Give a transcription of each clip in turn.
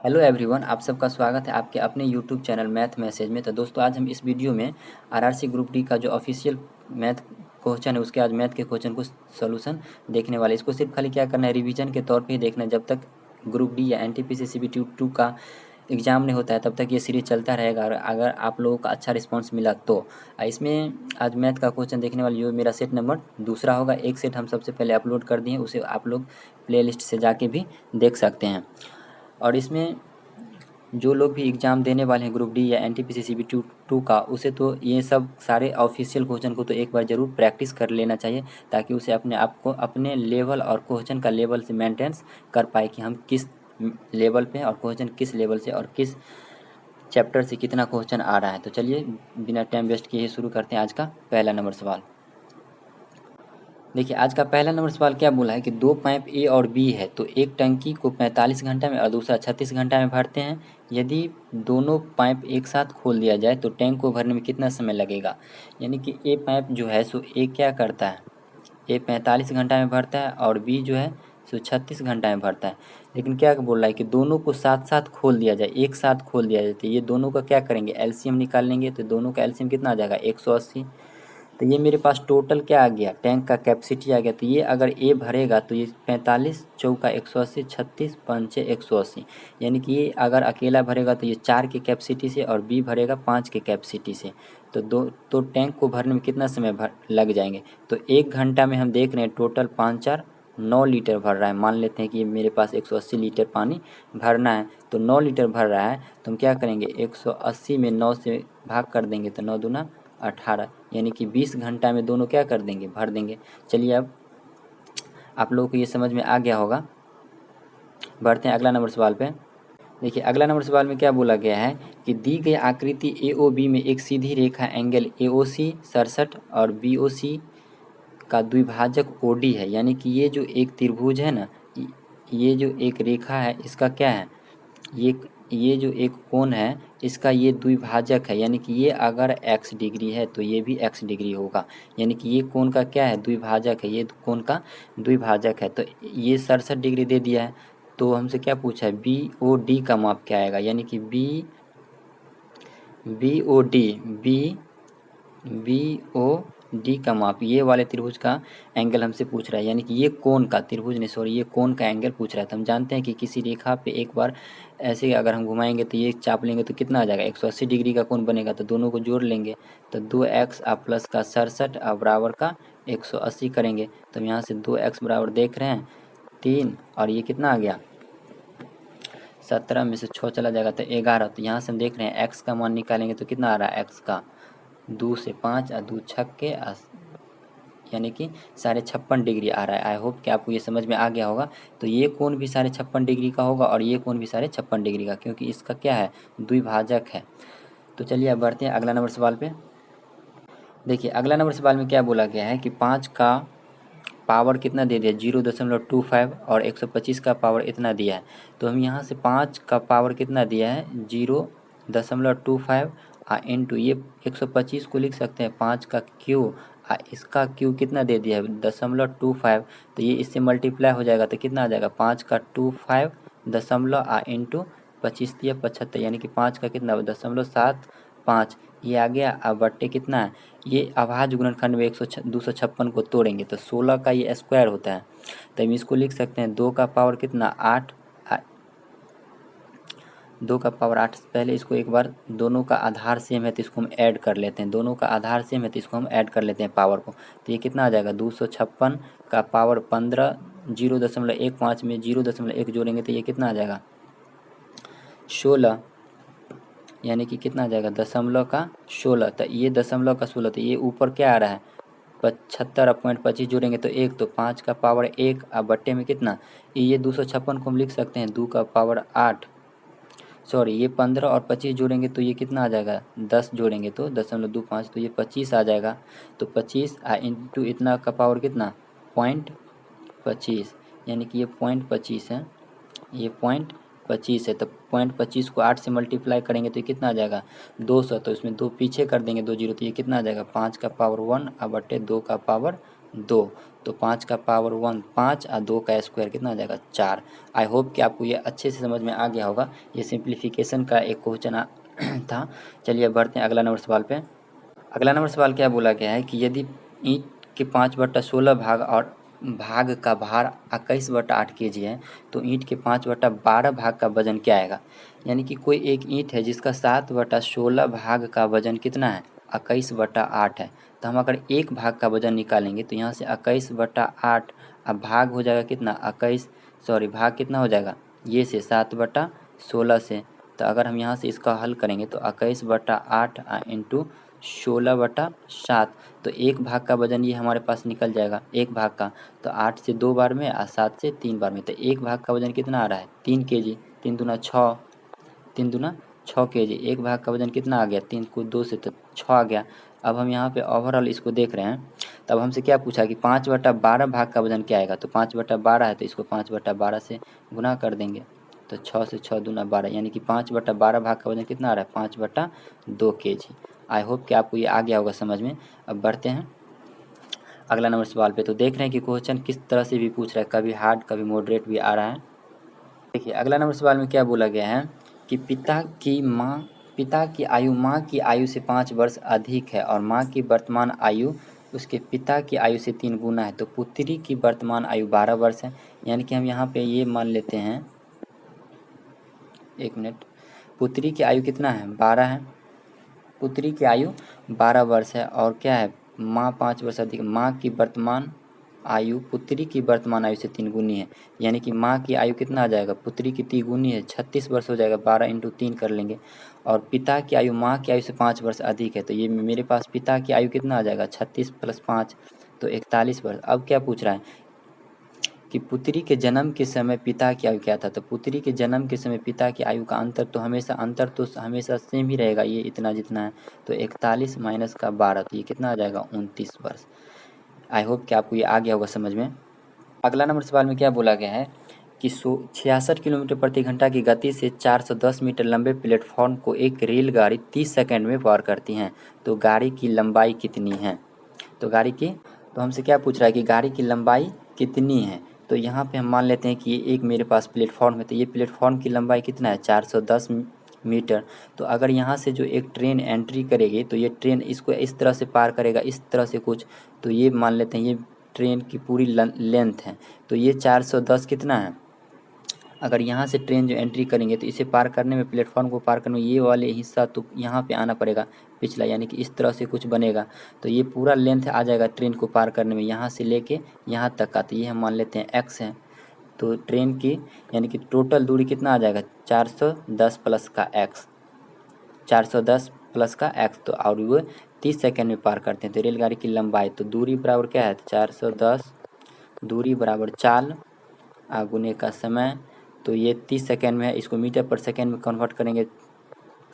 Hello everyone, आप सबका स्वागत है आपके अपने यूट्यूब चैनल मैथ मैसेज में। तो दोस्तों, आज हम इस वीडियो में आरआरसी ग्रुप डी का जो ऑफिशियल मैथ क्वेश्चन है उसके आज मैथ के क्वेश्चन को सोल्यूशन देखने वाले। इसको सिर्फ खाली क्या करना है, रिवीजन के तौर पे ही देखना है। जब तक ग्रुप डी या एनटीपीसी सीबीटी 2 का एग्ज़ाम नहीं होता है तब तक ये सीरीज चलता रहेगा। और अगर आप लोगों का अच्छा रिस्पॉन्स मिला तो इसमें आज मैथ का क्वेश्चन देखने वाले जो मेरा सेट नंबर दूसरा होगा। एक सेट हम सबसे पहले अपलोड कर दिए, उसे आप लोग प्लेलिस्ट से जाके भी देख सकते हैं। और इसमें जो लोग भी एग्ज़ाम देने वाले हैं ग्रुप डी या एनटीपीसी सीबीटी 2 का, उसे तो ये सब सारे ऑफिशियल क्वेश्चन को तो एक बार ज़रूर प्रैक्टिस कर लेना चाहिए, ताकि उसे अपने आप को अपने लेवल और क्वेश्चन का लेवल से मेंटेन्स कर पाए कि हम किस लेवल पे हैं और क्वेश्चन किस लेवल से और किस चैप्टर से कितना क्वेश्चन आ रहा है। तो चलिए बिना टाइम वेस्ट किए शुरू करते हैं आज का पहला नंबर सवाल। देखिए, आज का पहला नंबर सवाल क्या बोला है कि दो पाइप ए और बी है, तो एक टंकी को 45 घंटा में और दूसरा 36 घंटा में भरते हैं। यदि दोनों पाइप एक साथ खोल दिया जाए तो टैंक को भरने में कितना समय लगेगा। यानी कि ए पाइप जो है सो ए क्या करता है, ए 45 घंटा में भरता है और बी जो है सो 36 घंटा में भरता है। लेकिन क्या बोल रहा है कि दोनों को साथ साथ खोल दिया जाए, एक साथ खोल दिया जाए, तो ये दोनों का क्या करेंगे, एलसीएम निकाल लेंगे। तो दोनों का एलसीएम कितना आ जाएगा, 180। तो ये मेरे पास टोटल क्या आ गया, टैंक का कैपेसिटी आ गया। तो ये अगर ए भरेगा तो ये 45 चौका 180, 36 पंचे 180। यानी कि ये अगर अकेला भरेगा तो ये 4 के कैपेसिटी से और बी भरेगा 5 के कैपेसिटी से। तो टैंक को भरने में कितना समय लग जाएंगे। तो 1 घंटा में हम देख रहे हैं टोटल 5 4 9 लीटर भर रहा है। मान लेते हैं कि मेरे पास 180 लीटर पानी भरना है, तो 9 लीटर भर रहा है। तो हम क्या करेंगे, 180 में 9 से भाग कर देंगे तो 9 दूना 18, यानी कि 20 घंटा में दोनों क्या कर देंगे, भर देंगे। चलिए अब आप लोगों को ये समझ में आ गया होगा। बढ़ते हैं अगला नंबर सवाल पे। देखिए, अगला नंबर सवाल में क्या बोला गया है कि दी गई आकृति ए ओ बी में एक सीधी रेखा एंगल ए ओ सी 67 और बी ओ सी का द्विभाजक ओ डी है। यानी कि ये जो एक त्रिभुज है ना, ये जो एक रेखा है इसका क्या है, ये जो एक कोण है इसका ये द्विभाजक है। यानी कि ये अगर x डिग्री है तो ये भी x डिग्री होगा। यानी कि ये कोण का क्या है, द्विभाजक है, ये कोण का द्विभाजक है। तो ये 67 डिग्री दे दिया है। तो हमसे क्या पूछा है, बी ओ डी का माप क्या आएगा। यानी कि बी ओ डी का माप, ये वाले त्रिभुज का एंगल हमसे पूछ रहा है। यानी कि ये कोण का, त्रिभुज नहीं सॉरी, ये कोण का एंगल पूछ रहा है। तो हम जानते हैं कि किसी रेखा पे एक बार ऐसे अगर हम घुमाएंगे तो ये चाप लेंगे तो कितना आ जाएगा, 180 डिग्री का कोण बनेगा। तो दोनों को जोड़ लेंगे तो 2x प्लस का 67 बराबर का 180 करेंगे। तो यहाँ से 2x बराबर देख रहे हैं 3 और ये कितना आ गया 17 में से 6 चला जाएगा तो 11। तो यहाँ से हम देख रहे हैं x का मान निकालेंगे तो कितना आ रहा है, x का 2 से 5 और 2 छक्के, यानी कि 56.5 डिग्री आ रहा है। आई होप कि आपको ये समझ में आ गया होगा। तो ये कोण भी 56.5 डिग्री का होगा और ये कोण भी 56.5 डिग्री का, क्योंकि इसका क्या है, द्विभाजक है। तो चलिए अब बढ़ते हैं अगला नंबर सवाल पे। देखिए, अगला नंबर सवाल में क्या बोला गया है कि 5 का पावर कितना दे दिया, 0.25 और 125 का पावर इतना दिया है। तो हम यहाँ से 5 का पावर कितना दिया है, 0.25 इंटू ये 125 को लिख सकते हैं 5 का क्यू, इसका क्यू कितना दे दिया है 0.25। तो ये इससे मल्टीप्लाई हो जाएगा तो कितना आ जाएगा, 5 का 25 दशमलव इंटू 25 दिया 75, यानी कि 5 का कितना 0.75 ये आ गया। अब बट्टे कितना है, ये अभाज्य गुणनखंड में 256 को तोड़ेंगे तो 16 का ये स्क्वायर होता है। तो हम इसको लिख सकते हैं 2 का पावर कितना 8, 2 का पावर 8। पहले इसको एक बार, दोनों का आधार सेम है तो इसको हम ऐड कर लेते हैं, दोनों का आधार सेम है तो इसको हम ऐड कर लेते हैं पावर को। तो ये कितना आ जाएगा, 256 का पावर 15, 0.15 में 0.1 जोड़ेंगे तो ये कितना आ जाएगा 16, यानी कि कितना आ जाएगा 0.16। तो ये 0.16, तो ये ऊपर क्या आ रहा है 75.25 जोड़ेंगे तो 1, तो 5 का पावर 1 अब बट्टे में कितना, ये 256 को हम लिख सकते हैं 2 का पावर 8, सॉरी ये 15 और 25 जोड़ेंगे तो ये कितना आ जाएगा 10 जोड़ेंगे तो 0.25, तो ये 25 आ जाएगा। तो 25 इंटू इतना का पावर कितना 0.25, यानी कि ये 0.25 है, ये 0.25 है। तो 0.25 को 8 से मल्टीप्लाई करेंगे तो ये कितना आ जाएगा 200। तो इसमें 2 पीछे कर देंगे 2 जीरो, तो ये कितना आ जाएगा 5 का पावर 1 अब बट्टे 2 का पावर 2, तो 5 का पावर 1 5 और 2 का स्क्वायर कितना आ जाएगा 4। आई होप कि आपको ये अच्छे से समझ में आ गया होगा। ये सिंप्लीफिकेशन का एक क्वेश्चन था। चलिए बढ़ते हैं अगला नंबर सवाल पे। अगला नंबर सवाल क्या बोला गया है कि यदि ईंट के 5/16 भाग और भाग का भार 21/8 kg है तो ईंट के 5/12 भाग का वजन क्या आएगा। यानी कि कोई एक ईंट है जिसका 7/16 भाग का वजन कितना है 21/8 है। तो हम अगर एक भाग का वजन निकालेंगे तो यहाँ से 21/8 अब भाग हो जाएगा कितना 21 भाग कितना हो जाएगा ये से 7/16 से। तो अगर हम यहाँ से इसका हल करेंगे तो 21/8 इंटू 16/7, तो एक भाग का वजन ये हमारे पास निकल जाएगा एक भाग का। तो 8 से 2 बार में और 7 से 3 बार में, तो एक भाग का वजन कितना आ रहा है 3 kg। 3 दूना 6, 3 दूना 6 kg। एक भाग का वजन कितना आ गया 3 को 2 से तो 6 आ गया। अब हम यहाँ पे ओवरऑल इसको देख रहे हैं। तब हमसे क्या पूछा कि 5/12 भाग का वजन क्या आएगा। तो 5/12 है तो इसको 5/12 से गुना कर देंगे। तो 6 से 6 दूना 12, यानी कि 5/12 भाग का वजन कितना आ रहा है 5/2 kg। आई होप कि आपको ये आ गया होगा समझ में। अब बढ़ते हैं अगला नंबर सवाल पे। तो देख रहे हैं कि क्वेश्चन किस तरह से भी पूछ रहा है, कभी हार्ड कभी मॉडरेट भी आ रहा है। देखिए अगला नंबर सवाल में क्या बोला गया है कि पिता की आयु माँ की आयु से 5 वर्ष अधिक है और माँ की वर्तमान आयु उसके पिता की आयु से 3 गुना है। तो पुत्री की वर्तमान आयु 12 वर्ष है। यानी कि हम यहाँ पे ये मान लेते हैं, एक मिनट, पुत्री की आयु कितना है 12 है। पुत्री की आयु 12 वर्ष है और क्या है माँ 5 वर्ष अधिक। माँ की वर्तमान आयु पुत्री की वर्तमान आयु से 3 गुनी है। यानी कि माँ की आयु कितना आ जाएगा पुत्री की 3 गुनी है 36 वर्ष हो जाएगा। 12 इंटू 3 कर लेंगे। और पिता की आयु माँ की आयु से 5 वर्ष अधिक है। तो ये मेरे पास पिता की आयु कितना आ जाएगा 36 + 5 तो 41 वर्ष। अब क्या पूछ रहा है कि पुत्री के जन्म के समय पिता की आयु क्या था। तो पुत्री के जन्म के समय पिता की आयु का अंतर तो हमेशा सेम ही रहेगा, ये इतना जितना है। तो 41 माइनस का 12 तो ये कितना आ जाएगा 29 वर्ष। आई होप कि आपको ये आ गया होगा समझ में। अगला नंबर सवाल में क्या बोला गया है कि 66 किलोमीटर प्रति घंटा की गति से 410 मीटर लंबे प्लेटफॉर्म को एक रेलगाड़ी 30 सेकंड में पार करती है। तो गाड़ी की लंबाई कितनी है। तो हमसे क्या पूछ रहा है कि गाड़ी की लंबाई कितनी है। तो यहाँ पे हम मान लेते हैं कि ये एक मेरे पास प्लेटफॉर्म है। तो ये प्लेटफॉर्म की लंबाई कितना है 410 मीटर। तो अगर यहाँ से जो एक ट्रेन एंट्री करेगी तो ये ट्रेन इसको इस तरह से पार करेगा, इस तरह से कुछ। तो ये मान लेते हैं ये ट्रेन की पूरी लेंथ है। तो ये 410 कितना है, अगर यहाँ से ट्रेन जो एंट्री करेंगे तो इसे पार करने में, प्लेटफॉर्म को पार करने में ये वाले हिस्सा तो यहाँ पे आना पड़ेगा पिछला, यानी कि इस तरह से कुछ बनेगा। तो ये पूरा लेंथ आ जाएगा ट्रेन को पार करने में यहाँ से लेके यहाँ तक का। तो ये हम मान लेते हैं x है। तो ट्रेन की यानी कि टोटल दूरी कितना आ जाएगा 410 प्लस का x, 410 प्लस का x। तो और वो 30 सेकेंड में पार करते हैं। तो रेलगाड़ी की लंबाई तो दूरी बराबर क्या है 410 दूरी बराबर चाल गुने का समय। तो ये 30 सेकेंड में है, इसको मीटर पर सेकेंड में कन्वर्ट करेंगे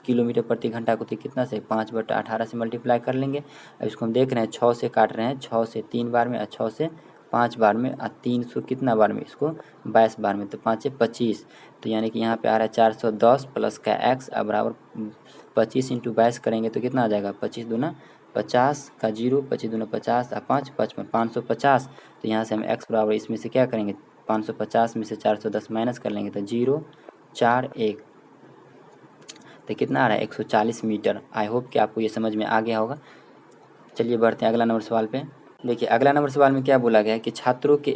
किलोमीटर प्रति घंटा को। तो कितना से 5/18 से मल्टीप्लाई कर लेंगे। अब इसको हम देख रहे हैं 6 से काट रहे हैं, 6 से 3 बार में और 6 से 5 बार में और 300 कितना बार में, इसको 22 बार में। तो 5 से 25, तो यानी कि यहाँ पे आ रहा है 410 प्लस का x अब बराबर 25 इंटू 22 करेंगे तो कितना आ जाएगा 25 दूना 50 का 0, 25 दूना 50 और 5 55 550। तो यहाँ से हम x बराबर इसमें से क्या करेंगे 550 में से 410 माइनस कर लेंगे तो 0 4 1, तो कितना आ रहा है 140 मीटर। आई होप कि आपको ये समझ में आ गया होगा। चलिए बढ़ते हैं अगला नंबर सवाल पे। देखिए अगला नंबर सवाल में क्या बोला गया है कि छात्रों के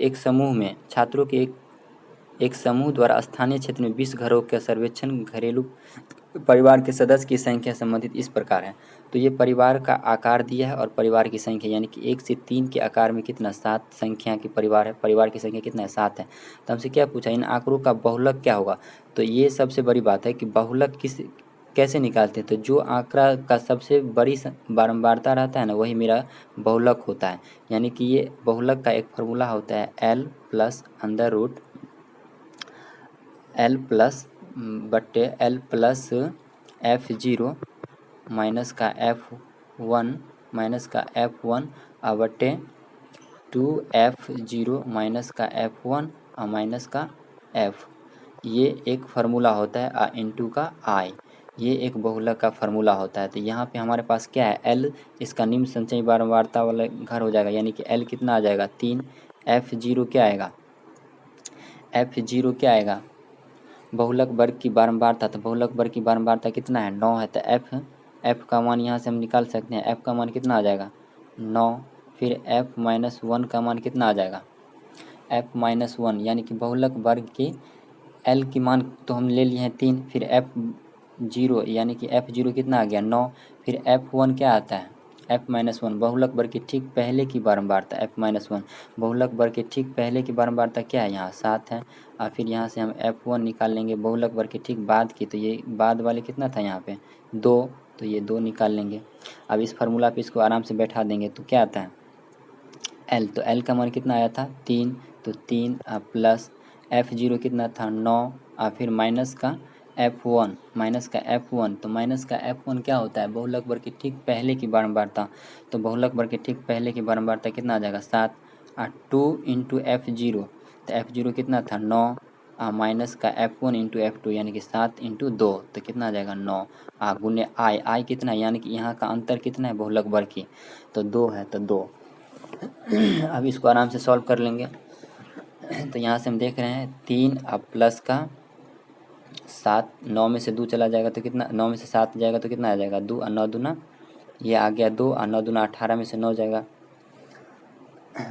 एक समूह द्वारा स्थानीय क्षेत्र में 20 घरों का सर्वेक्षण घरेलू परिवार के सदस्य की संख्या संबंधित इस प्रकार है। तो ये परिवार का आकार दिया है और परिवार की संख्या यानी कि 1 से 3 के आकार में कितना 7 संख्या की परिवार है, परिवार की संख्या कितना है 7 है। तो हमसे क्या पूछा इन आंकड़ों का बहुलक क्या होगा। तो ये सबसे बड़ी बात है कि बहुलक कैसे निकालते हैं। तो जो आंकड़ा का सबसे बड़ी बारंबारता रहता है ना वही मेरा बहुलक होता है। यानी कि ये बहुलक का एक फार्मूला होता है L plus under root L plus F0 minus का F1 माइनस का F1 बटे 2F0 माइनस का F1 और माइनस का F। ये एक फार्मूला होता है इंटू का I। ये एक बहुलक का फार्मूला होता है। तो यहाँ पे हमारे पास क्या है, एल इसका निम्न संचयी बारंबारता वाला घर हो जाएगा, यानी कि एल कितना आ जाएगा 3। एफ जीरो क्या आएगा, एफ जीरो क्या आएगा, बहुलक वर्ग की बारंबारता। तो बहुलक वर्ग की बारंबारता कितना है 9 है। तो एफ का मान यहाँ से हम निकाल सकते हैं, एफ का मान कितना आ जाएगा 9। फिर एफ माइनस 1 का मान कितना आ जाएगा, एफ माइनस 1, यानी कि बहुलक वर्ग की एल की मान तो हम ले लिए हैं 3। फिर एफ जीरो यानी कि एफ जीरो कितना आ गया 9। फिर एफ वन क्या आता है, एफ माइनस 1, बहुलक वर्ग के ठीक पहले की बारंबारता एफ माइनस 1, बहुलक वर्ग के ठीक पहले की बारंबारता क्या है यहाँ 7 है। और फिर यहाँ से हम एफ वन निकाल लेंगे बहुलक वर्ग के ठीक बाद की, तो ये बाद वाले कितना था यहाँ पे 2, तो ये 2 निकाल लेंगे। अब इस फार्मूला पे इसको आराम से बैठा देंगे तो क्या आता है एल, तो एल का मान कितना आया था 3, तो 3 प्लस एफ जीरो कितना था 9, और फिर माइनस का एफ वन, माइनस का एफ वन, तो माइनस का एफ वन क्या होता है बहुलक वर्ग के ठीक पहले की बारंबारता। तो बहुलक वर्ग के ठीक पहले की बारंबारता कितना आ जाएगा 7, और 2 इंटू एफ जीरो, तो एफ जीरो कितना था 9, माइनस का F one into F two, यानी कि 7 इंटू 2, तो कितना आ जाएगा 9, गुने आई, आई कितना है यानी कि यहाँ का अंतर कितना है बहुलक वर्ग की, तो 2 है, तो 2। अब इसको आराम से सॉल्व कर लेंगे। तो यहाँ से हम देख रहे हैं 3 अब प्लस का 7, 9 में से 2 चला जाएगा तो कितना, 9 में से 7 जाएगा तो कितना आ जाएगा 2, और 9 दूना ये आ गया 2, और 9 दूना 18 में से 9 जाएगा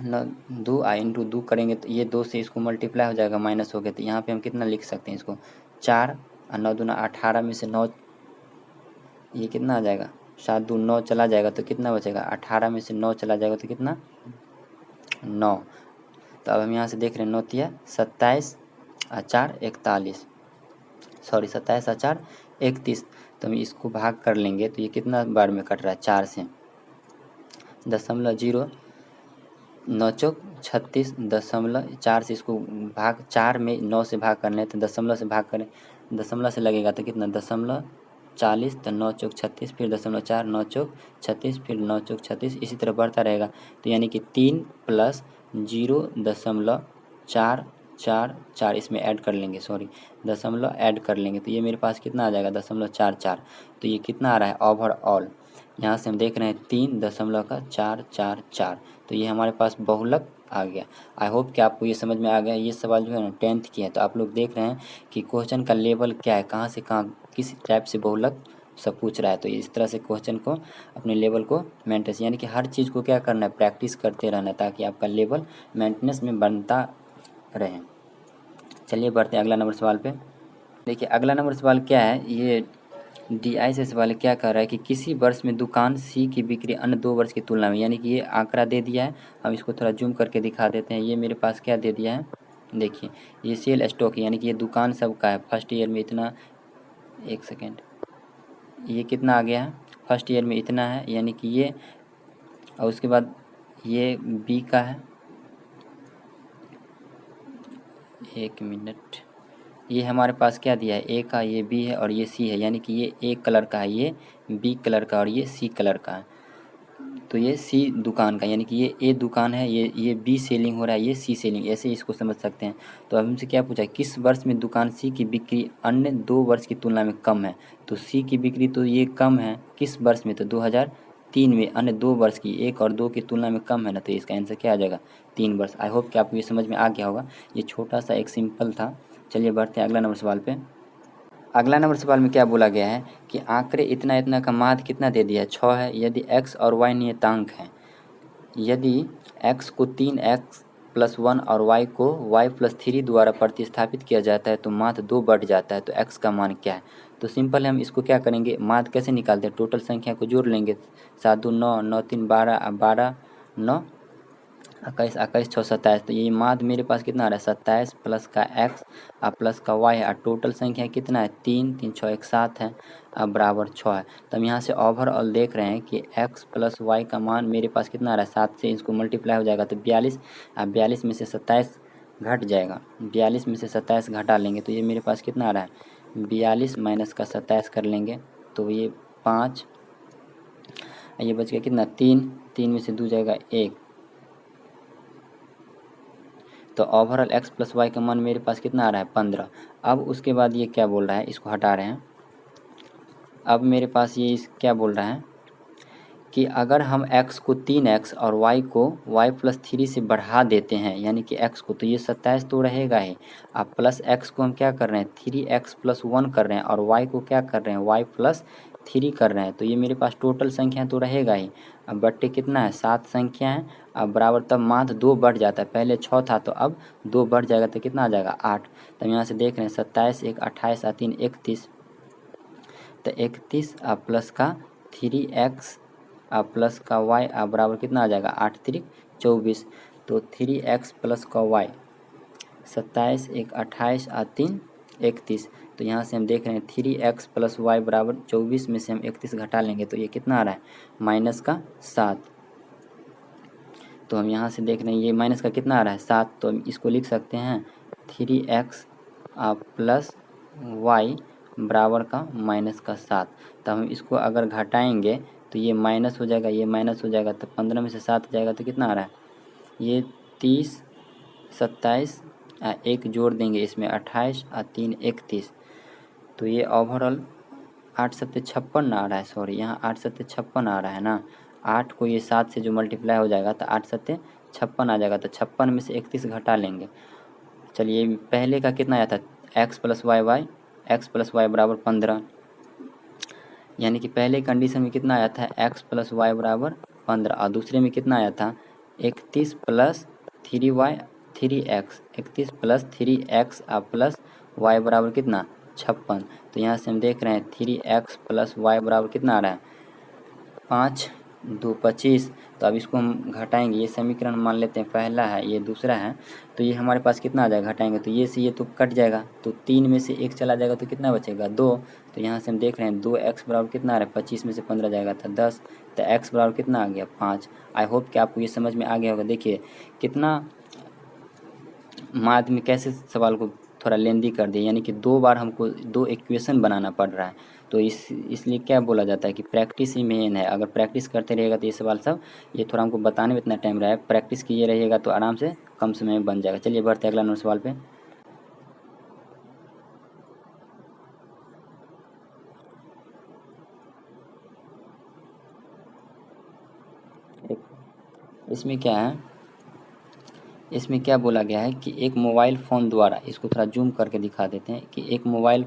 9, 2 इंटू 2 करेंगे तो ये 2 से इसको मल्टीप्लाई हो जाएगा, माइनस हो गया। तो यहाँ पे हम कितना लिख सकते हैं इसको 4, और 9 दूना 18 में से 9, ये कितना आ जाएगा 7 2 9 चला जाएगा तो कितना बचेगा 18 में से 9 चला जाएगा तो कितना 9। तो अब हम यहाँ से देख रहे हैं 9 तिया 27 और 4 41, सॉरी 27 और 4 31। तो हम इसको भाग कर लेंगे तो ये कितना बार में कट रहा है 4 से, 0.0 9 चौक 36, 0.4 से इसको भाग 4 में 9 से भाग करना है तो दशमलव से भाग करें, दशमलव से लगेगा तो कितना 0.40, तो 9 चौक 36, फिर 0.4 9 चौक 36, फिर 9 चौक 36, इसी तरह बढ़ता रहेगा। तो यानी कि 3 प्लस 0.444 इसमें ऐड कर लेंगे, सॉरी दशमलव ऐड कर लेंगे तो ये मेरे पास कितना आ जाएगा 0.44। तो ये कितना आ रहा है ओवरऑल, यहाँ से हम देख रहे हैं 3.444, तो ये हमारे पास बहुलक आ गया। आई होप कि आपको ये समझ में आ गया। ये सवाल जो है ना 10th की है, तो आप लोग देख रहे हैं कि क्वेश्चन का लेवल क्या है, कहाँ से कहाँ किस टाइप से बहुलक सब पूछ रहा है। तो इस तरह से क्वेश्चन को अपने लेवल को मेंटेन, यानी कि हर चीज़ को क्या करना है प्रैक्टिस करते रहना है ताकि आपका लेवल मेंटेनेंस में बनता रहे। चलिए बढ़ते हैं अगला नंबर सवाल पे। देखिए अगला नंबर सवाल क्या है, ये DI से सवाल क्या कह रहा है कि किसी वर्ष में दुकान C की बिक्री अन्य 2 वर्ष की तुलना में, यानी कि ये आंकड़ा दे दिया है, हम इसको थोड़ा जूम करके दिखा देते हैं। ये मेरे पास क्या दे दिया है, देखिए ये सेल स्टॉक है, यानी कि ये दुकान सब का है, फर्स्ट ईयर में इतना, एक सेकेंड, ये कितना आ गया है फर्स्ट ईयर में इतना है, यानी कि ये, और उसके बाद ये B का है, एक मिनट, ये हमारे पास क्या दिया है ए का, ये बी है और ये सी है, यानी कि ये ए कलर का है, ये बी कलर का और ये सी कलर का है। तो ये सी दुकान का, यानी कि ये ए दुकान है, ये बी सेलिंग हो रहा है, ये सी सेलिंग, ऐसे इसको समझ सकते हैं। तो अब हमसे क्या पूछा है, किस वर्ष में दुकान सी की बिक्री अन्य 2 वर्ष की तुलना में कम है। तो सी की बिक्री तो ये कम है किस वर्ष में, तो 2003 में, अन्य 2 वर्ष की, 1 और 2 की तुलना में कम है ना, तो इसका आंसर क्या आ जाएगा 3 वर्ष। आई होप कि आपको ये समझ में आ गया होगा। ये छोटा सा एक सिंपल था। चलिए बढ़ते हैं अगला नंबर सवाल पे। अगला नंबर सवाल में क्या बोला गया है कि आंकड़े इतना इतना का माध्य कितना दे दिया है 6 है, यदि x और y नियतांक हैं, यदि x को 3x प्लस 1 और y को y प्लस 3 द्वारा प्रतिस्थापित किया जाता है तो माध्य 2 बढ़ जाता है, तो x का मान क्या है। तो सिंपल है, हम इसको क्या करेंगे, माध्य कैसे निकालते हैं, टोटल संख्या को जोड़ लेंगे, 7 2 9, 9 3 12, 12 9 21, 21 6 27, तो ये माध्य मेरे पास कितना आ रहा है 27 प्लस का x और प्लस का y है, और टोटल संख्या कितना है 3 3 6 1 7 है और बराबर 6 है। तो हम यहाँ से ओवरऑल देख रहे हैं कि x प्लस y का मान मेरे पास कितना आ रहा है 7 से इसको मल्टीप्लाई हो जाएगा तो 42, और 42 में से 27 घट जाएगा, 42 में से 27 घटा लेंगे तो ये मेरे पास कितना आ रहा है 42 माइनस का 27 कर लेंगे तो ये 5, ये बच गया कितना 3, 3 में से 2 जाएगा 1, तो ओवरऑल x प्लस वाई का मान मेरे पास कितना आ रहा है 15। अब उसके बाद ये क्या बोल रहा है, इसको हटा रहे हैं, अब मेरे पास ये क्या बोल रहा है कि अगर हम x को 3x और y को y+3 से बढ़ा देते हैं, यानी कि x को, तो ये 27 तो रहेगा ही। अब प्लस x को हम क्या कर रहे हैं 3x+1 कर रहे हैं, और y को क्या कर रहे हैं y+3 कर रहे हैं, तो ये मेरे पास टोटल संख्या तो रहेगा ही। अब बट्टे कितना है 7 संख्या है। अब बराबर तब माध्य 2 बढ़ जाता है, पहले 6 था तो अब 2 बढ़ जाएगा तो कितना आ जाएगा 8। तब यहाँ से देख रहे हैं 27 1 28 3 31, तो 31 प्लस का 3x प्लस का y बराबर कितना आ जाएगा 8 3 24, तो 3x प्लस का y 27 1 28 3 31, तो यहाँ से हम देख रहे हैं 3x प्लस वाई बराबर 24 में से हम 31 घटा लेंगे तो ये कितना आ रहा है माइनस का 7। तो हम यहाँ से देख रहे हैं ये माइनस का कितना आ रहा है 7, तो हम इसको लिख सकते हैं 3x प्लस वाई बराबर का माइनस का 7। तो हम इसको अगर घटाएंगे तो ये माइनस हो जाएगा, ये माइनस हो जाएगा, तो 15 में से 7 जाएगा तो कितना आ रहा है ये 30 27 एक जोड़ देंगे इसमें 28 3 31, तो ये ओवरऑल 8 7 56 आ रहा है, सॉरी यहाँ 8 7 56 आ रहा है ना। 8 को ये 7 से जो मल्टीप्लाई हो जाएगा तो 8 7 56 आ जाएगा, तो 56 में से 31 घटा लेंगे। चलिए पहले का कितना आया था x प्लस वाई बराबर 15, यानी कि पहले कंडीशन में कितना आया था x प्लस वाई बराबर 15, और दूसरे में कितना आया था 31 plus 3x 31 plus 3x plus y बराबर कितना 56। तो यहाँ से हम देख रहे हैं 3x प्लस वाई बराबर कितना आ रहा है 5 2 25, तो अब इसको हम घटाएंगे, ये समीकरण मान लेते हैं पहला है, ये दूसरा है, तो ये हमारे पास कितना आ जाएगा घटाएंगे तो ये से ये तो कट जाएगा, तो 3 में से 1 चला जाएगा तो कितना बचेगा 2। तो यहाँ से हम देख रहे हैं 2x बराबर कितना आ रहा है 25 में से 15 जाएगा तो 10, तो x बराबर कितना आ गया 5। आई होप कि आपको ये समझ में आ गया होगा। देखिए कितना माध्य में कैसे सवाल को थोड़ा लेंदी कर दिया, यानी कि 2 बार हमको 2 इक्वेशन बनाना पड़ रहा है, तो इसलिए क्या बोला जाता है कि प्रैक्टिस ही मेन है। अगर प्रैक्टिस करते रहेगा तो ये सवाल सब, ये थोड़ा हमको बताने में इतना टाइम रहा है, प्रैक्टिस किए रहिएगा तो आराम से कम समय में बन जाएगा। चलिए बढ़ते हैं अगला नंबर सवाल पे। इसमें क्या है, इसमें क्या बोला गया है कि एक मोबाइल फ़ोन द्वारा, इसको थोड़ा जूम करके दिखा देते हैं कि एक मोबाइल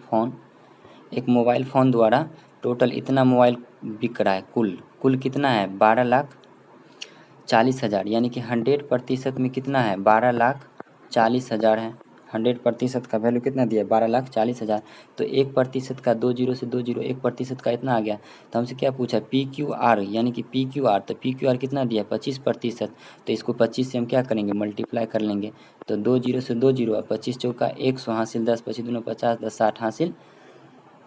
फ़ोन द्वारा टोटल इतना मोबाइल बिक रहा है, कुल कितना है 12,40,000, यानी कि 100% में कितना है 12,40,000 है। 100% का वैल्यू कितना दिया है 12,40,000, तो 1% का 2 जीरो से 2 जीरो 1% का इतना आ गया। तो हमसे क्या पूछा PQR, यानी कि PQR, तो PQR कितना दिया 25%, तो इसको 25 से हम क्या करेंगे मल्टीप्लाई कर लेंगे, तो 2 जीरो से 2 जीरो 25 चौका 100 हासिल 10 25 दूना 50 10 60 हासिल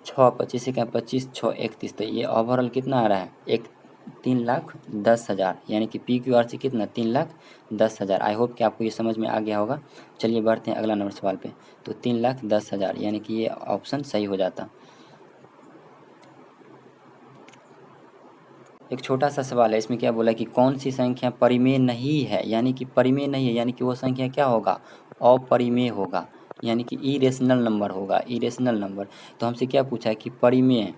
6 25 से क्या 25 6 31, तो ये ओवरऑल कितना आ रहा है 3,10,000, यानी कि PQR से कितना 3,10,000। आई होप कि आपको ये समझ में आ गया होगा। चलिए बढ़ते हैं अगला नंबर सवाल पे। तो 3,10,000, यानी कि ये ऑप्शन सही हो जाता। एक छोटा सा सवाल है, इसमें क्या बोला कि कौन सी संख्या परिमेय नहीं है, यानी कि परिमेय नहीं है, यानी कि वो संख्या क्या होगा अपरिमेय होगा, यानी कि इरेशनल नंबर होगा, इरेशनल नंबर। तो हमसे क्या पूछा है कि परिमेय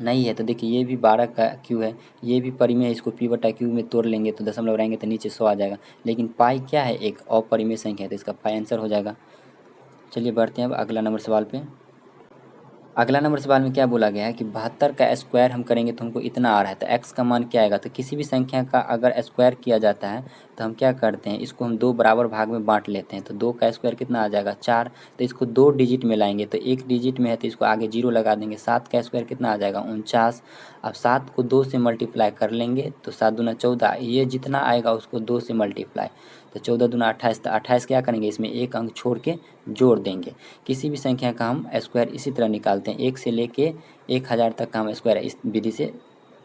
नहीं है, तो देखिए ये भी 12 का क्यू है, ये भी परिमेय है, इसको p/q में तोड़ लेंगे तो दशमलव रहेंगे तो नीचे 100 आ जाएगा, लेकिन पाई क्या है एक अपरिमेय संख्या है, तो इसका पाई आंसर हो जाएगा। चलिए बढ़ते हैं अब अगला नंबर सवाल पे। अगला नंबर सवाल में क्या बोला गया है कि 72 का स्क्वायर हम करेंगे तो हमको इतना आ रहा है, तो x का मान क्या आएगा। तो किसी भी संख्या का अगर स्क्वायर किया जाता है तो हम क्या करते हैं, इसको हम 2 बराबर भाग में बांट लेते हैं, तो 2 का स्क्वायर कितना आ जाएगा 4, तो इसको 2 डिजिट में लाएंगे, तो 1 डिजिट में है तो इसको आगे 0 लगा देंगे। 7 का स्क्वायर कितना आ जाएगा 49, अब 7 को 2 से मल्टीप्लाई कर लेंगे तो 7 दूना 14, ये जितना आएगा उसको 2 से मल्टीप्लाई, तो 14 दूना 28, तो 28 क्या करेंगे इसमें एक अंक छोड़ के जोड़ देंगे। किसी भी संख्या का हम स्क्वायर इसी तरह निकालते हैं, 1 से लेके 1000 तक का हम स्क्वायर इस विधि से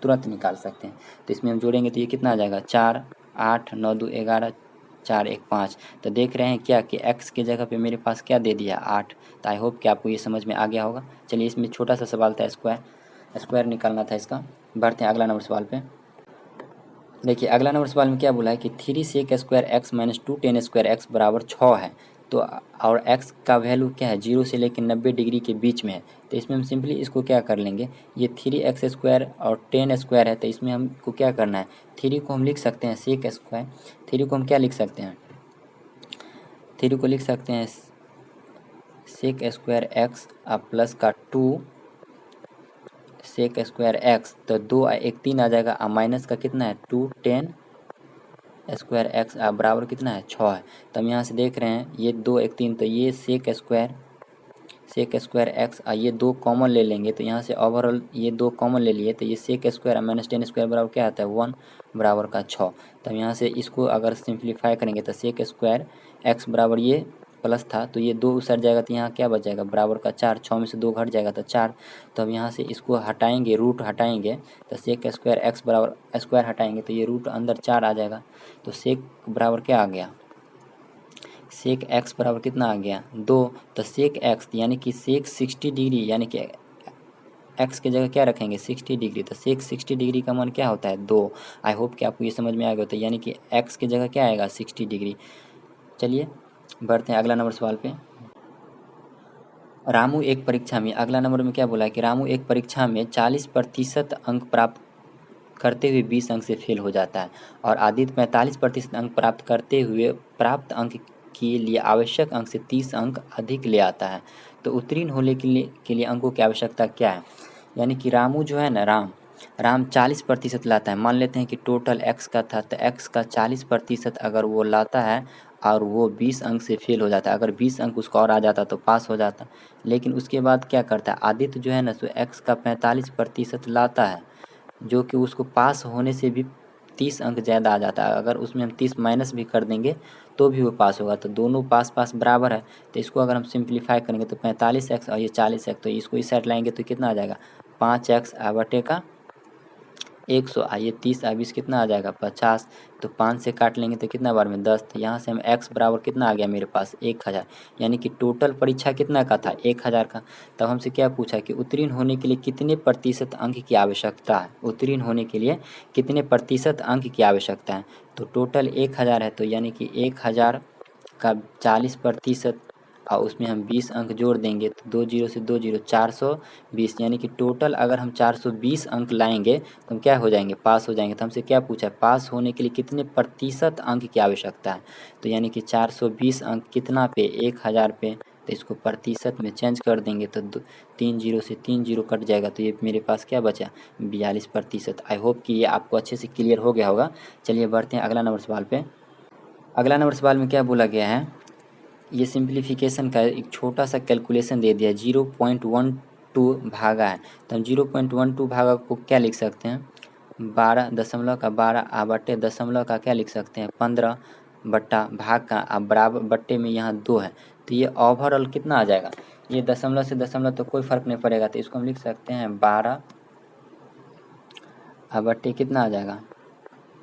तुरंत निकाल सकते हैं। तो इसमें हम जोड़ेंगे तो ये कितना आ जाएगा 4 8 9 2 11 4 1 5, तो देख रहे हैं क्या कि x के जगह पे मेरे पास क्या दे दिया 8। तो आई होप कि आपको ये समझ में आ गया होगा। चलिए इसमें छोटा सा सवाल था, स्क्वायर निकालना था इसका। बढ़ते हैं अगला नंबर सवाल पे। देखिए अगला नंबर सवाल में क्या बोला है कि 3 sec² x - 2 tan² x बराबर 6 है, तो और एक्स का वैल्यू क्या है 0 से लेकर 90 डिग्री के बीच में है। तो इसमें हम सिंपली इसको क्या कर लेंगे, ये 3x² और 10² है, तो इसमें हमको क्या करना है, 3 को हम लिख सकते हैं सेक स्क्वायर, 3 को हम क्या लिख सकते हैं, 3 को लिख सकते हैं सेक स्क्वायर एक्स प्लस का 2 सेक स्क्वायर एक्स, तो 2 एक 3 आ जाएगा, माइनस का कितना है 2 10 स्क्वायर एक्स बराबर कितना है 6 है। तो हम यहाँ से देख रहे हैं ये 2 एक 3, तो ये सेक स्क्वायर एक्स ये 2 कॉमन ले लेंगे, तो यहाँ से ओवरऑल ये 2 कॉमन ले लिए, तो ये सेक स्क्वायर माइनस 10 स्क्वायर बराबर क्या आता है 1 बराबर का 6। तो हम यहाँ से इसको अगर सिंप्लीफाई करेंगे तो सेक स्क्वायर एक्स बराबर ये प्लस था, तो ये 2 सट जाएगा, तो यहाँ क्या बच जाएगा बराबर का 4, 6 में से 2 घट जाएगा तो 4। तो हम यहाँ से इसको हटाएंगे, रूट हटाएंगे, तो सेक स्क्वायर एक्स बराबर स्क्वायर हटाएंगे तो ये रूट अंदर 4 आ जाएगा। तो सेक बराबर क्या आ गया, सेक एक्स बराबर कितना आ गया 2। तो सेक एक्स यानी कि सेक 60 डिग्री, यानी कि एक्स की जगह क्या रखेंगे 60 डिग्री, तो सेक 60 डिग्री का मान क्या होता है 2। आई होप कि आपको ये समझ में आ गया होता है, यानी कि एक्स की जगह क्या आएगा 60 डिग्री। चलिए बढ़ते हैं अगला नंबर सवाल पे। रामू एक परीक्षा में, अगला नंबर में क्या बोला है कि रामू एक परीक्षा में 40% अंक प्राप्त करते हुए 20 अंक से फेल हो जाता है और आदित्य 45% अंक प्राप्त करते हुए प्राप्त अंक के लिए आवश्यक अंक से 30 अंक अधिक ले आता है। तो उत्तीर्ण होने के लिए अंकों की आवश्यकता क्या है, यानी कि रामू जो है ना, राम 40% लाता है। मान लेते हैं कि टोटल एक्स का था, तो एक्स का 40% अगर वो लाता है और वो 20 अंक से फेल हो जाता है, अगर 20 अंक उसका और आ जाता तो पास हो जाता। लेकिन उसके बाद क्या करता है आदित्य जो है ना, सो एक्स का 45% लाता है, जो कि उसको पास होने से भी 30 अंक ज़्यादा आ जाता है। अगर उसमें हम 30 माइनस भी कर देंगे तो भी वो पास होगा, तो दोनों पास पास बराबर है। तो इसको अगर हम सिंप्लीफाई करेंगे तो 45x और ये 40x, तो इसको इस साइड लाएंगे तो कितना आ जाएगा 5x बटे का 100, ये 30 20 कितना आ जाएगा 50। तो 5 से काट लेंगे तो कितना बार में 10, तो यहाँ से हम x बराबर कितना आ गया मेरे पास 1000, यानी कि टोटल परीक्षा कितना का था 1000 का। तब हमसे क्या पूछा कि उत्तीर्ण होने के लिए कितने प्रतिशत अंक की आवश्यकता है, उत्तीर्ण होने के लिए कितने प्रतिशत अंक की आवश्यकता है। तो टोटल 1000 है, तो यानी कि 1000 का 40% और उसमें हम 20 अंक जोड़ देंगे, तो 2 जीरो से 2 जीरो 420, यानी कि टोटल अगर हम 420 अंक लाएंगे तो हम क्या हो जाएंगे पास हो जाएंगे। तो हमसे क्या पूछा है पास होने के लिए कितने प्रतिशत अंक की आवश्यकता है, तो यानी कि 420 अंक कितना पे 1000 पे, तो इसको प्रतिशत में चेंज कर देंगे तो 3 जीरो से 3 जीरो कट जाएगा, तो ये मेरे पास क्या बचा 42%। आई होप कि ये आपको अच्छे से क्लियर हो गया होगा। चलिए बढ़ते हैं अगला नंबर सवाल पे। अगला नंबर सवाल में क्या बोला गया है, ये सिंप्लीफिकेशन का एक छोटा सा कैलकुलेशन दे दिया 0.12 भागा है। तो हम 0.12 भागा को क्या लिख सकते हैं 12.12 बटे दशमलव का क्या लिख सकते हैं 15 बट्टा भाग का बराबर बट्टे में यहाँ 2 है, तो ये ओवरऑल कितना आ जाएगा, ये दशमलव से दशमलव तो कोई फ़र्क नहीं पड़ेगा, तो इसको हम लिख सकते हैं 12 बट्टे कितना आ जाएगा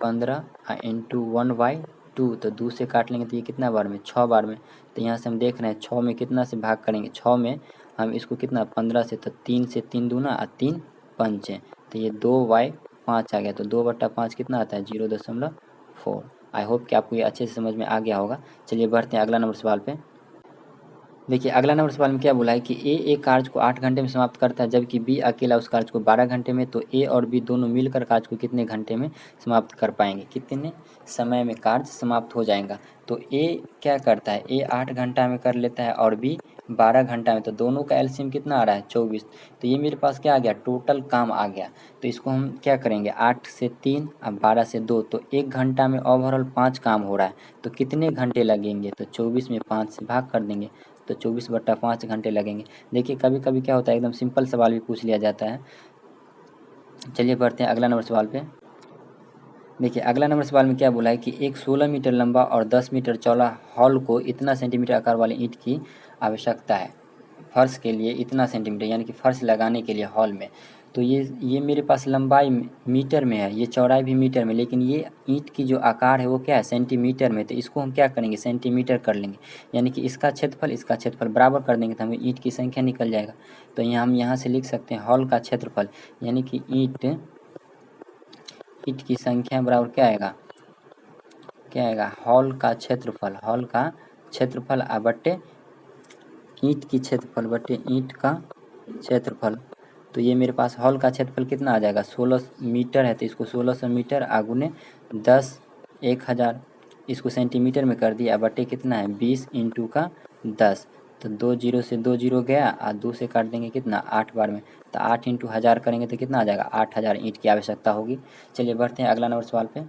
15 इंटू 1/2, तो 2 से काट लेंगे तो ये कितना बार में 6 बार में। तो यहाँ से हम देख रहे हैं 6 में कितना से भाग करेंगे, 6 में हम इसको कितना 15 से, तो 3 से 3 दूना 3 पंचे, तो ये 2/5 आ गया, तो 2/5 कितना आता है 0.4। आई होप कि आपको ये अच्छे से समझ में आ गया होगा। चलिए बढ़ते हैं अगला नंबर सवाल पे। देखिए अगला नंबर सवाल में क्या बोला है कि ए एक कार्य को 8 घंटे में समाप्त करता है जबकि बी अकेला उस कार्य को 12 घंटे में, तो ए और बी दोनों मिलकर कार्य को कितने घंटे में समाप्त कर पाएंगे, कितने समय में कार्य समाप्त हो जाएगा। तो ए क्या करता है, ए 8 घंटा में कर लेता है और बी 12 घंटा में, तो दोनों का एलसीएम कितना आ रहा है 24। तो ये मेरे पास क्या आ गया टोटल काम आ गया। तो इसको हम क्या करेंगे 8 से 3 अब 12 से 2, तो 1 घंटा में ओवरऑल 5 काम हो रहा है, तो कितने घंटे लगेंगे, तो 24 में 5 से भाग कर देंगे, तो 24/5 घंटे लगेंगे। देखिए कभी कभी क्या होता है एकदम सिंपल सवाल भी पूछ लिया जाता है। चलिए बढ़ते हैं अगला नंबर सवाल पे। देखिए अगला नंबर सवाल में क्या बोला है कि एक 16 मीटर लंबा और 10 मीटर चौड़ा हॉल को इतना सेंटीमीटर आकार वाले ईंट की आवश्यकता है, फर्श के लिए इतना सेंटीमीटर, यानी कि फर्श लगाने के लिए हॉल में। तो ये मेरे पास लंबाई मीटर में है, ये चौड़ाई भी मीटर में, लेकिन ये ईंट की जो आकार है वो क्या है सेंटीमीटर में, तो इसको हम क्या करेंगे सेंटीमीटर कर लेंगे, यानी कि इसका क्षेत्रफल बराबर कर देंगे तो हमें ईंट की संख्या निकल जाएगा। तो यहाँ हम यहाँ से लिख सकते हैं हॉल का क्षेत्रफल, यानी कि ईंट की संख्या बराबर क्या आएगा हॉल का क्षेत्रफल बट्टे ईंट की क्षेत्रफल बट्टे ईंट का क्षेत्रफल। तो ये मेरे पास हॉल का क्षेत्रफल कितना आ जाएगा, 16 मीटर है तो इसको 1600 मीटर आगुने 10 1000 इसको सेंटीमीटर में कर दिया बटे कितना है 20 इंटू का 10। तो 2 जीरो से 2 जीरो गया और 2 से काट देंगे कितना 8 बार में, तो 8 इंटू 1000 करेंगे तो कितना आ जाएगा 8000 ईंट की आवश्यकता होगी। चलिए बढ़ते हैं अगला नंबर सवाल पे।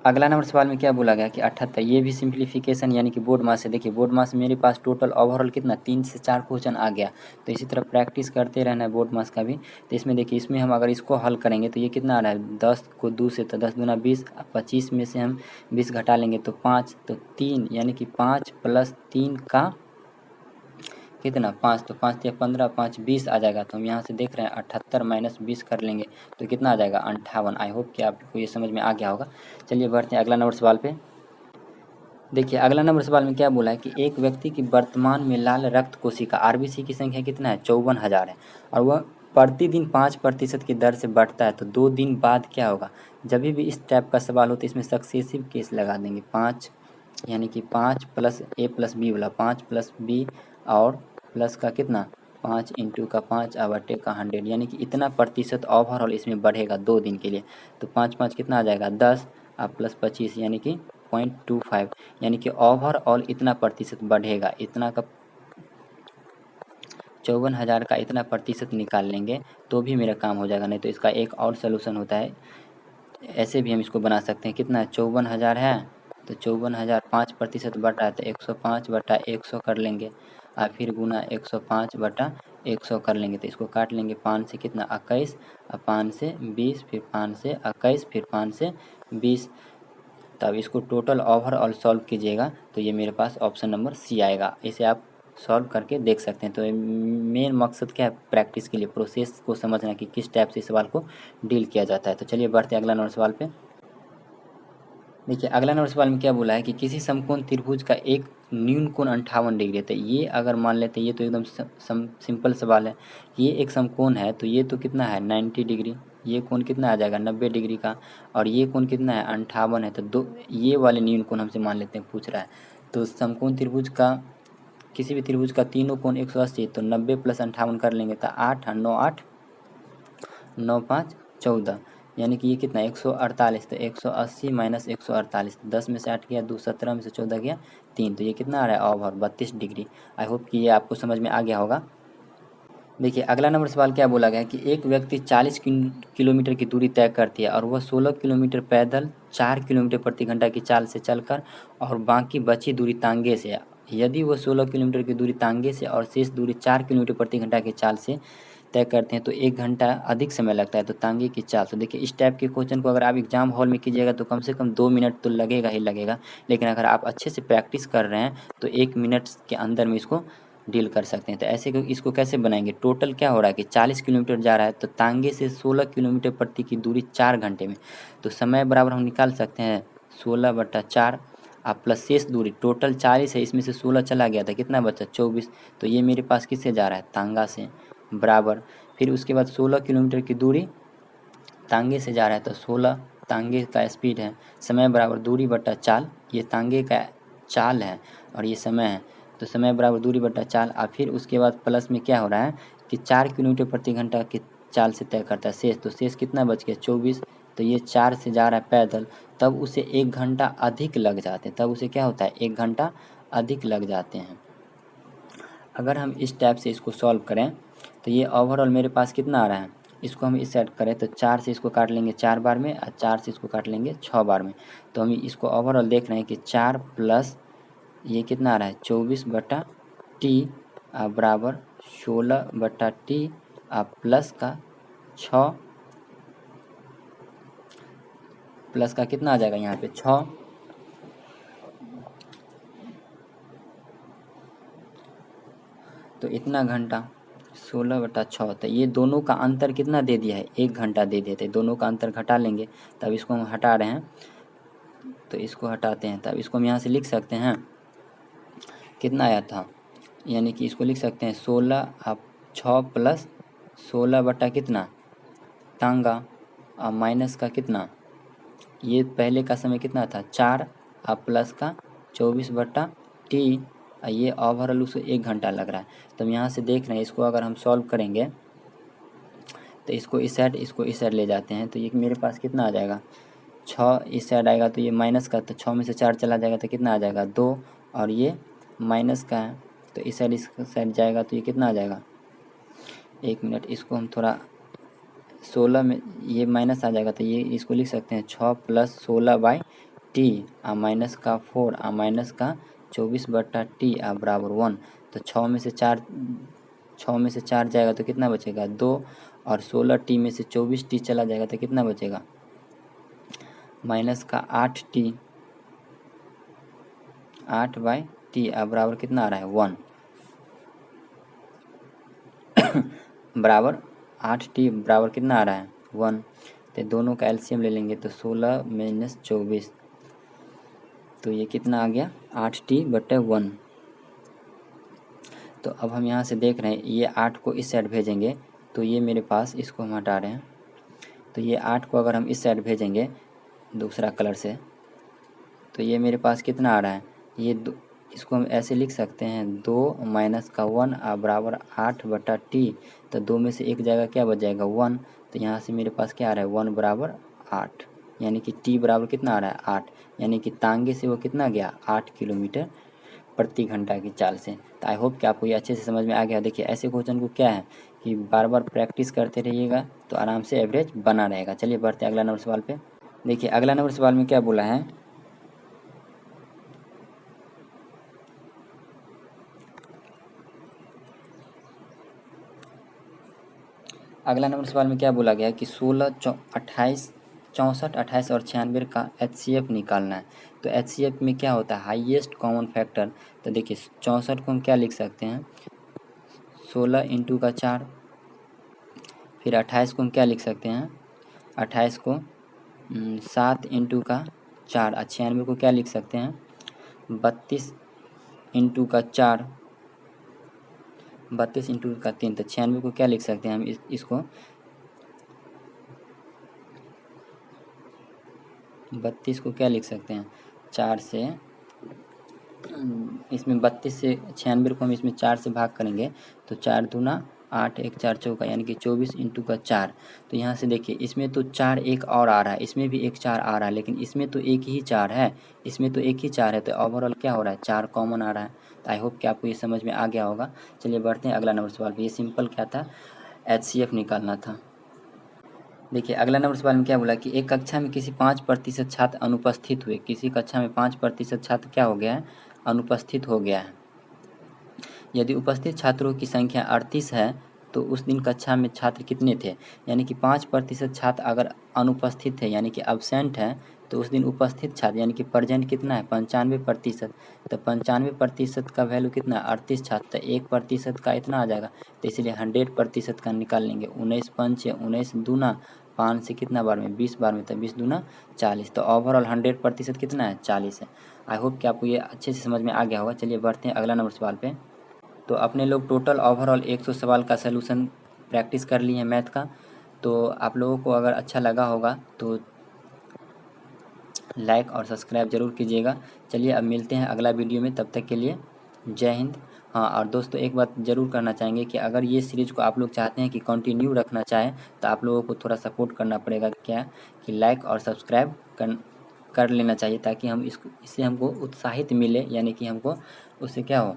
अगला नंबर सवाल में क्या बोला गया कि 78, ये भी सिंप्लीफिकेशन यानी कि बोर्ड मास से। देखिए बोर्ड मास मेरे पास टोटल ओवरऑल कितना 3 से 4 क्वेश्चन आ गया, तो इसी तरह प्रैक्टिस करते रहना है बोर्ड मास का भी। तो इसमें देखिए इसमें हम अगर इसको हल करेंगे तो ये कितना आ रहा है 10 को 2 से, तो 10 दूना 20, 25 में से हम 20 घटा लेंगे तो 5, तो 3 यानी कि 5 प्लस 3 का कितना 5, तो 5 या 15 5 20 आ जाएगा। तो हम यहाँ से देख रहे हैं 78 माइनस 20 कर लेंगे तो कितना आ जाएगा 58। आई होप कि आपको ये समझ में आ गया होगा। चलिए बढ़ते हैं अगला नंबर सवाल पे। देखिए अगला नंबर सवाल में क्या बोला है कि एक व्यक्ति की वर्तमान में लाल रक्त कोशिका आरबीसी की संख्या कितना है 54,000 है और वह प्रतिदिन 5% की दर से बढ़ता है, तो 2 दिन बाद क्या होगा। जब भी इस टाइप का सवाल हो तो इसमें सक्सेसिव केस लगा देंगे 5 यानी कि 5 प्लस ए प्लस बी वाला 5 प्लस बी और प्लस का कितना 5 इंटू का 5 बटे का 100 यानी कि इतना प्रतिशत ओवरऑल इसमें बढ़ेगा 2 दिन के लिए। तो 5 5 कितना आ जाएगा 10 और प्लस 25 यानी कि 0.25 यानी कि ओवरऑल इतना प्रतिशत बढ़ेगा। इतना का 54,000 का इतना प्रतिशत निकाल लेंगे तो भी मेरा काम हो जाएगा। नहीं तो इसका एक और सलूशन होता है, ऐसे भी हम इसको बना सकते हैं। कितना है 54,000 है तो 54,000 5% बढ़ रहा है तो 105 बटा 100 कर लेंगे और फिर गुना 105 बटा 100 कर लेंगे। तो इसको काट लेंगे 5 से कितना 21 और 5 से 20 फिर 5 से 21 फिर 5 से 20। तब इसको टोटल ओवरऑल सॉल्व कीजिएगा तो ये मेरे पास ऑप्शन नंबर सी आएगा। इसे आप सॉल्व करके देख सकते हैं। तो मेन मकसद क्या है प्रैक्टिस के लिए प्रोसेस को समझना कि किस टाइप से सवाल को डील किया जाता है। तो चलिए बढ़ते हैं अगला नंबर सवाल पे। देखिए अगला नंबर सवाल में क्या बोला है कि किसी समकोण त्रिभुज का एक न्यून कोण 58 डिग्री है। तो ये अगर मान लेते हैं ये तो एकदम सिंपल सवाल है। ये एक समकोण है तो ये तो कितना है 90 डिग्री, ये कोण कितना आ जाएगा 90 डिग्री का और ये कोण कितना है 58 है। तो दो ये वाले न्यून कोण हमसे मान लेते हैं पूछ रहा है। तो समकोण त्रिभुज का किसी भी त्रिभुज का तीनों कोण 180, तो 90 प्लस 58 कर लेंगे तो 8 9 8 9 5 14 यानी कि ये कितना 148। तो 180 माइनस 148, 10 में से 8 गया 2, 17 में से 14 गया 3, तो ये कितना आ रहा है ओवर 32 डिग्री। आई होप कि ये आपको समझ में आ गया होगा। देखिए अगला नंबर सवाल क्या बोला गया कि एक व्यक्ति 40 किलोमीटर की दूरी तय करती है और वह 16 किलोमीटर पैदल 4 किलोमीटर प्रति घंटा की चाल से चलकर और बाकी बची दूरी तांगे से। यदि वह 16 किलोमीटर की दूरी तांगे से और शेष दूरी 4 किलोमीटर प्रति घंटा की चाल से तय करते हैं तो 1 घंटा अधिक समय लगता है। तो तांगे की चाल, तो देखिए इस टाइप के क्वेश्चन को अगर आप एग्जाम हॉल में कीजिएगा तो कम से कम 2 मिनट तो लगेगा ही लगेगा, लेकिन अगर आप अच्छे से प्रैक्टिस कर रहे हैं तो 1 मिनट के अंदर में इसको डील कर सकते हैं। तो ऐसे इसको कैसे बनाएंगे, टोटल क्या हो रहा है कि 40 किलोमीटर जा रहा है तो तांगे से 16 किलोमीटर प्रति की दूरी 4 घंटे में, तो समय बराबर हम निकाल सकते हैं 16/4 प्लस शेष दूरी टोटल 40 है, इसमें से 16 चला गया था कितना बचा 24। तो ये मेरे पास किससे जा रहा है तांगा से बराबर। फिर उसके बाद 16 किलोमीटर की दूरी तांगे से जा रहा है तो 16 तांगे का स्पीड है, समय बराबर दूरी बटा चाल, ये तांगे का चाल है और ये समय है। तो समय बराबर दूरी बटा चाल और फिर उसके बाद प्लस में क्या हो रहा है कि 4 किलोमीटर प्रति घंटा की चाल से तय करता है शेष, तो शेष कितना बच गया 24। तो ये 4 से जा रहा है पैदल, तब उसे 1 घंटा अधिक लग जाते हैं, तब उसे क्या होता है 1 घंटा अधिक लग जाते हैं। अगर हम इस टाइप से इसको सॉल्व करें तो ये ओवरऑल मेरे पास कितना आ रहा है, इसको हम इस सेट करें तो 4 से इसको काट लेंगे 4 बार में और 4 से इसको काट लेंगे 6 बार में। तो हम इसको ओवरऑल देख रहे हैं कि 4 प्लस ये कितना आ रहा है 24/t बराबर 16/t प्लस का 6 प्लस का कितना आ जाएगा यहाँ पे 6, तो इतना घंटा 16/6। तो ये दोनों का अंतर कितना दे दिया है 1 घंटा दे देते, दोनों का अंतर घटा लेंगे। तब इसको हम हटा रहे हैं तो इसको हटाते हैं, तब इसको हम यहाँ से लिख सकते हैं कितना आया था, यानी कि इसको लिख सकते हैं 16 आप 6 प्लस 16 बटा कितना तांगा और माइनस का कितना, ये पहले का समय कितना था 4 और प्लस का 24/6 टी, ये ओवरऑल उसको 1 घंटा लग रहा है। तो हम यहाँ से देख रहे हैं, इसको अगर हम सॉल्व करेंगे तो इसको इस साइड ले जाते हैं, तो ये मेरे पास कितना आ जाएगा, 6 इस साइड आएगा तो ये माइनस का, तो 6 में से 4 चला जाएगा तो कितना आ जाएगा 2, और ये माइनस का है तो इस साइड जाएगा तो ये कितना आ जाएगा, 1 मिनट, इसको हम थोड़ा 16 में ये माइनस आ जाएगा तो ये इसको लिख सकते हैं 6 + 16/t माइनस का 4 माइनस का 24/t बराबर 1। तो 6 में से 4 जाएगा तो कितना बचेगा 2, और 16t में से 24t चला जाएगा तो कितना बचेगा, माइनस का 8t 8/t बराबर कितना आ रहा है 1 बराबर 8t बराबर कितना आ रहा है 1। तो दोनों का एलसीएम ले लेंगे तो 16 - 24, तो ये कितना आ गया 8t/1। तो अब हम यहाँ से देख रहे हैं ये 8 को इस साइड भेजेंगे तो ये मेरे पास, इसको हम हटा रहे हैं, तो ये 8 को अगर हम इस साइड भेजेंगे दूसरा कलर से तो ये मेरे पास कितना आ रहा है, ये इसको हम ऐसे लिख सकते हैं 2 माइनस का 1 बराबर 8/t। तो 2 में से एक जगह क्या बच जाएगा 1, तो यहाँ से मेरे पास क्या आ रहा है 1 बराबर 8, यानी कि t बराबर कितना आ रहा है 8, यानी कि तांगे से वो कितना गया 8 किलोमीटर प्रति घंटा की चाल से। तो आई होप कि आपको ये अच्छे से समझ में आ गया। देखिए ऐसे क्वेश्चन को क्या है कि बार बार प्रैक्टिस करते रहिएगा तो आराम से एवरेज बना रहेगा। चलिए बढ़ते हैं अगला नंबर सवाल पे। देखिए अगला नंबर सवाल में क्या बोला है, अगला नंबर सवाल में क्या बोला गया है कि 16, 28, 64, 28 और 96 का HCF निकालना है। तो HCF में क्या होता है हाईएस्ट कॉमन फैक्टर। तो देखिए 64 को हम क्या लिख सकते हैं 16 × का 4, फिर 28 को हम क्या लिख सकते हैं 28 को 7 × का 4, 96 को क्या लिख सकते हैं 32 × का 4, 32 × का 3। तो 96 को क्या लिख सकते हैं हम इसको 32 को क्या लिख सकते हैं 4 से, इसमें 32 से 96 को हम इसमें 4 से भाग करेंगे तो 4 दूना 8, 1 4 चौका, यानी कि 24 × का 4। तो यहाँ से देखिए इसमें तो 4 एक और आ रहा है, इसमें भी एक 4 आ रहा है, लेकिन इसमें तो एक ही 4 है, इसमें तो एक ही 4 है, तो ओवरऑल क्या हो रहा है 4 कॉमन आ रहा है। तो आई होप कि आपको ये समझ में आ गया होगा। चलिए बढ़ते हैं अगला नंबर सवाल पे। ये सिंपल क्या था HCF निकालना था। देखिए अगला नंबर सवाल में क्या बोला कि एक कक्षा में किसी 5% छात्र अनुपस्थित हुए, किसी कक्षा में 5% छात्र क्या हो गया है अनुपस्थित हो गया है। यदि उपस्थित छात्रों की संख्या 38 है तो उस दिन कक्षा में छात्र कितने थे। यानी कि 5% छात्र अगर अनुपस्थित है यानी कि अब्सेंट है तो उस दिन उपस्थित छात्र यानी कि प्रेजेंट कितना है 95%। तो 95% का वैल्यू कितना है 38 छात्र, तो 1% का इतना आ जाएगा, तो इसलिए 100% का निकाल लेंगे। 19 पंच 19 दूना 5 से कितना बार में 20 बार में, तो 20 दूना 40। तो ओवरऑल 100% कितना है 40 है। आई होप कि आपको ये अच्छे से समझ में आ गया होगा। चलिए बढ़ते हैं अगला नंबर सवाल पे। तो अपने लोग टोटल ओवरऑल 100 सवाल का सलूशन प्रैक्टिस कर लिए हैं मैथ का। तो आप लोगों को अगर अच्छा लगा होगा तो लाइक और सब्सक्राइब ज़रूर कीजिएगा। चलिए अब मिलते हैं अगला वीडियो में, तब तक के लिए जय हिंद। हाँ और दोस्तों एक बात ज़रूर करना चाहेंगे कि अगर ये सीरीज़ को आप लोग चाहते हैं कि कंटिन्यू रखना चाहें तो आप लोगों को थोड़ा सपोर्ट करना पड़ेगा, क्या कि लाइक और सब्सक्राइब कर लेना चाहिए, ताकि हम इससे हमको उत्साहित मिले, यानी कि हमको उससे क्या हो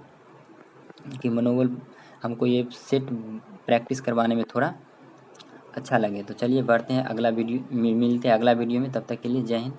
कि मनोबल हमको ये सेट प्रैक्टिस करवाने में थोड़ा अच्छा लगे। तो चलिए बढ़ते हैं अगला वीडियो, मिलते हैं अगला वीडियो में, तब तक के लिए जय हिंद।